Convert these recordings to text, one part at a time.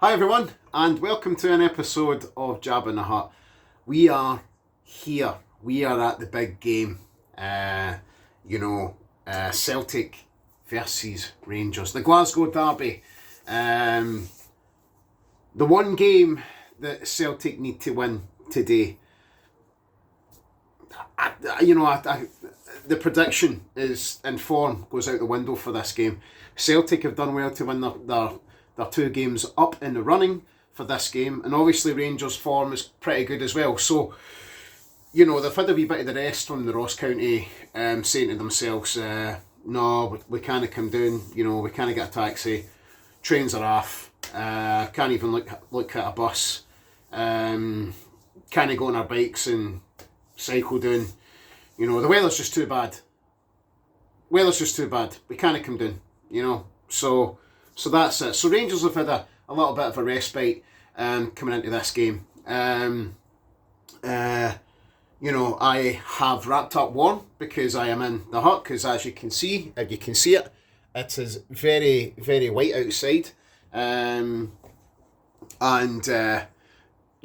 Hi everyone, and welcome to an episode of Jab in the Hut. We are here. We are at the big game. Celtic versus Rangers, the Glasgow Derby. The one game that Celtic need to win today. The prediction is in form goes out the window for this game. Celtic have done well to win their two games up in the running for this game, and obviously Rangers' form is pretty good as well. So, they've had a wee bit of the rest from the Ross County saying to themselves, no, we can't come down, we can't get a taxi, trains are off, can't even look at a bus, can't go on our bikes and cycle down. The weather's just too bad. We can't come down, So that's it. So Rangers have had a little bit of a respite coming into this game. I have wrapped up warm because I am in the hut, because as you can see, if you can see it, it is very, very white outside.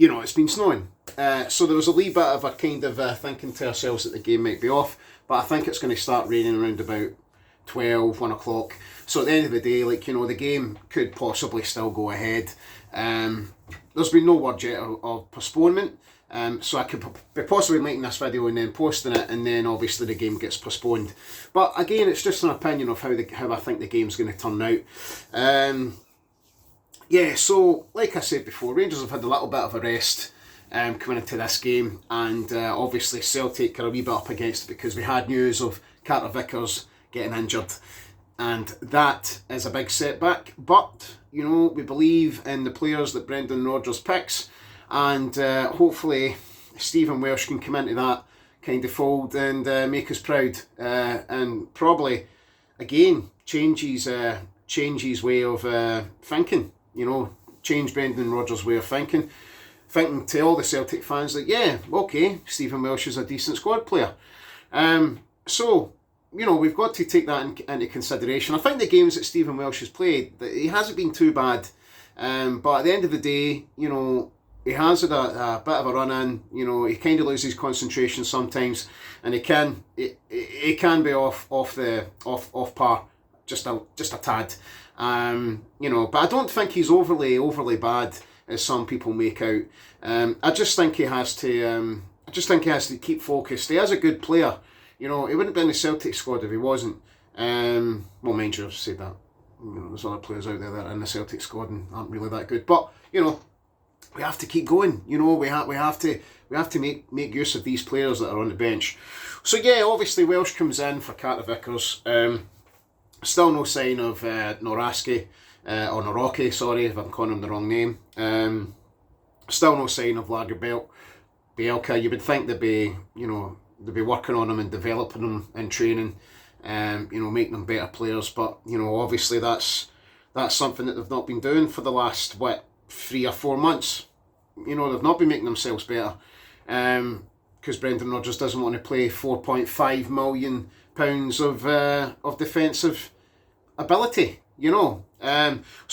It's been snowing. So there was a wee bit of a kind of thinking to ourselves that the game might be off, but I think it's going to start raining around about 1 o'clock. So at the end of the day, the game could possibly still go ahead. There's been no word yet of postponement. So I could be possibly making this video and then posting it, and then obviously the game gets postponed. But again, it's just an opinion of how I think the game's going to turn out. So like I said before, Rangers have had a little bit of a rest coming into this game, and obviously Celtic are a wee bit up against it because we had news of Carter Vickers getting injured, and that is a big setback. But we believe in the players that Brendan Rodgers picks, and hopefully Stephen Welsh can come into that kind of fold and make us proud, and probably again change his way of thinking. Change Brendan Rodgers' way of thinking to all the Celtic fans that, yeah, okay, Stephen Welsh is a decent squad player. We've got to take that into consideration. I think the games that Stephen Welsh has played, he hasn't been too bad. But at the end of the day, he has had a bit of a run-in. He kind of loses concentration sometimes, and he can be off par just a tad. But I don't think he's overly bad as some people make out. I just think he has to. Keep focused. He is a good player. He wouldn't be in the Celtic squad if he wasn't. Mind you, I've said that. There's other players out there that are in the Celtic squad and aren't really that good. But we have to keep going. We have to make use of these players that are on the bench. So yeah, obviously Welsh comes in for Carter Vickers. Still no sign of Norasky, or Norocki, sorry if I'm calling him the wrong name. Still no sign of Lager Bielka. You would think they'd be working on him and developing them in training, making them better players. But obviously that's something that they've not been doing for the last 3 or 4 months. They've not been making themselves better, because Brendan Rodgers doesn't want to play £4.5 million of defensive ability. So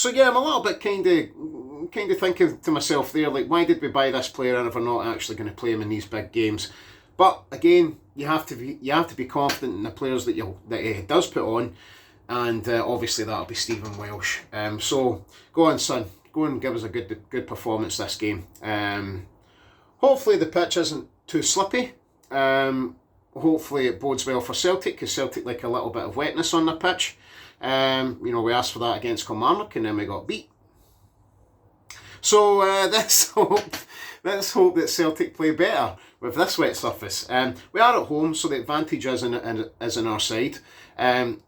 yeah, I'm a little bit kind of thinking to myself there, like, why did we buy this player and if we're not actually going to play him in these big games? But again, you have to be confident in the players that he does put on, and obviously that'll be Stephen Welsh. So go on, son, go and give us a good performance this game. Hopefully the pitch isn't too slippy. Hopefully it bodes well for Celtic, because Celtic like a little bit of wetness on the pitch. We asked for that against Kilmarnock and then we got beat. So let's hope that Celtic play better with this wet surface. We are at home, so the advantage is in our side.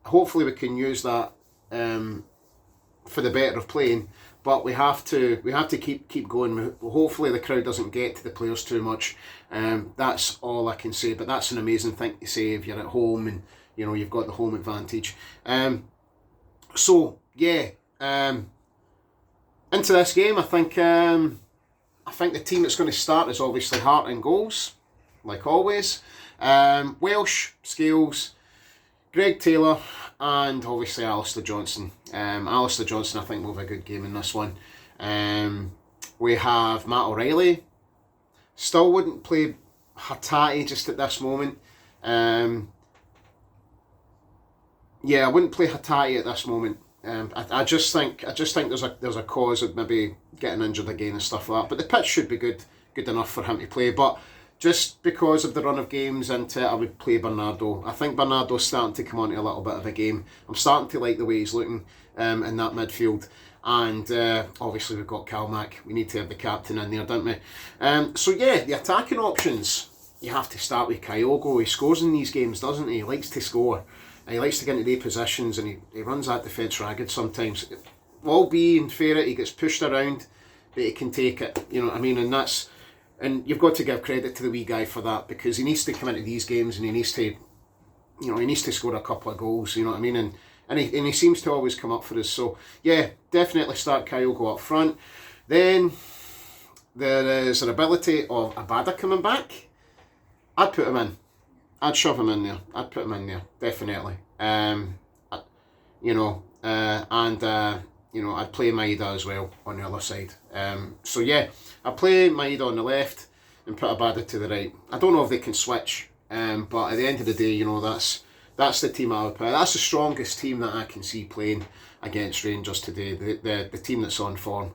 Hopefully we can use that for the better of playing. But we have to keep going. Hopefully the crowd doesn't get to the players too much. That's all I can say. But that's an amazing thing to say if you're at home and you've got the home advantage. Into this game, I think the team that's going to start is obviously Hart in goals, like always. Welsh, Scales, Greg Taylor, and obviously Alistair Johnson. Alistair Johnson, I think, will have a good game in this one. We have Matt O'Reilly. Still wouldn't play Hatate just at this moment. Yeah, I wouldn't play Hatate at this moment. I just think there's a cause of maybe getting injured again and stuff like that. But the pitch should be good enough for him to play. But just because of the run of games into it, I would play Bernardo. I think Bernardo's starting to come onto a little bit of a game. I'm starting to like the way he's looking in that midfield. And obviously we've got Kalmack. We need to have the captain in there, don't we? So yeah, the attacking options, you have to start with Kyogo. He scores in these games, doesn't he? He likes to score. And he likes to get into their positions, and he runs that defence ragged sometimes. All being fair, he gets pushed around, but he can take it. You know what I mean? And you've got to give credit to the wee guy for that, because he needs to come into these games and he needs to score a couple of goals. You know what I mean? And he seems to always come up for us. So yeah, definitely start Kyogo up front. Then there is an ability of Abada coming back. I'd put him in. I'd shove him in there. I'd put him in there, definitely. I'd play Maeda as well on the other side. So yeah, I'd play Maeda on the left and put Abada to the right. I don't know if they can switch, but at the end of the day, that's the team I would play. That's the strongest team that I can see playing against Rangers today. The team that's on form.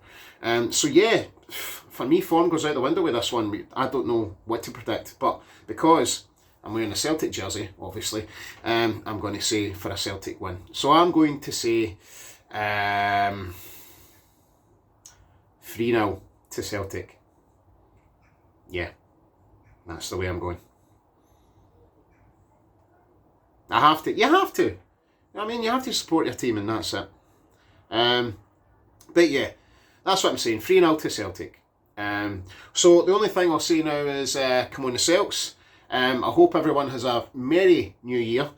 So yeah, for me, form goes out the window with this one. I don't know what to predict, but because I'm wearing a Celtic jersey, obviously, I'm going to say for a Celtic win. So I'm going to say 3-0 to Celtic. Yeah, that's the way I'm going. I have to. You have to. I mean, you have to support your team, and that's it. But yeah, that's what I'm saying. 3-0 to Celtic. So the only thing I'll say now is come on the Celts. I hope everyone has a merry new year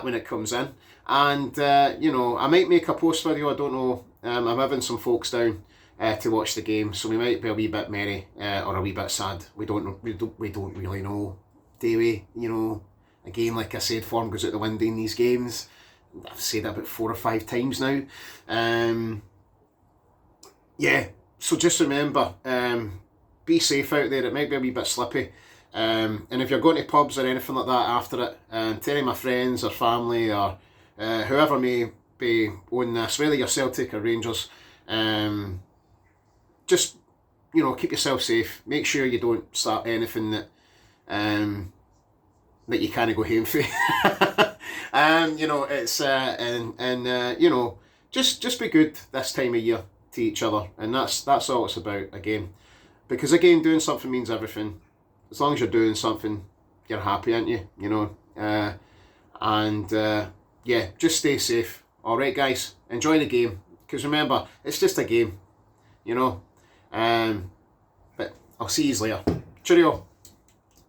when it comes in. And, I might make a post video, I don't know. I'm having some folks down to watch the game, so we might be a wee bit merry or a wee bit sad. We don't really know, do we? Again, like I said, form goes out the window in these games. I've said that about 4 or 5 times now. Yeah, so just remember, be safe out there. It might be a wee bit slippy. And if you're going to pubs or anything like that after it, tell my friends or family or whoever may be on this, whether you're Celtic or Rangers, just, keep yourself safe. Make sure you don't start anything that you can't go home for. Just be good this time of year to each other, and that's all it's about, again. Because again, doing something means everything. As long as you're doing something, you're happy, aren't you? Yeah, just stay safe. All right, guys, enjoy the game. Because remember, it's just a game, But I'll see you later. Cheerio.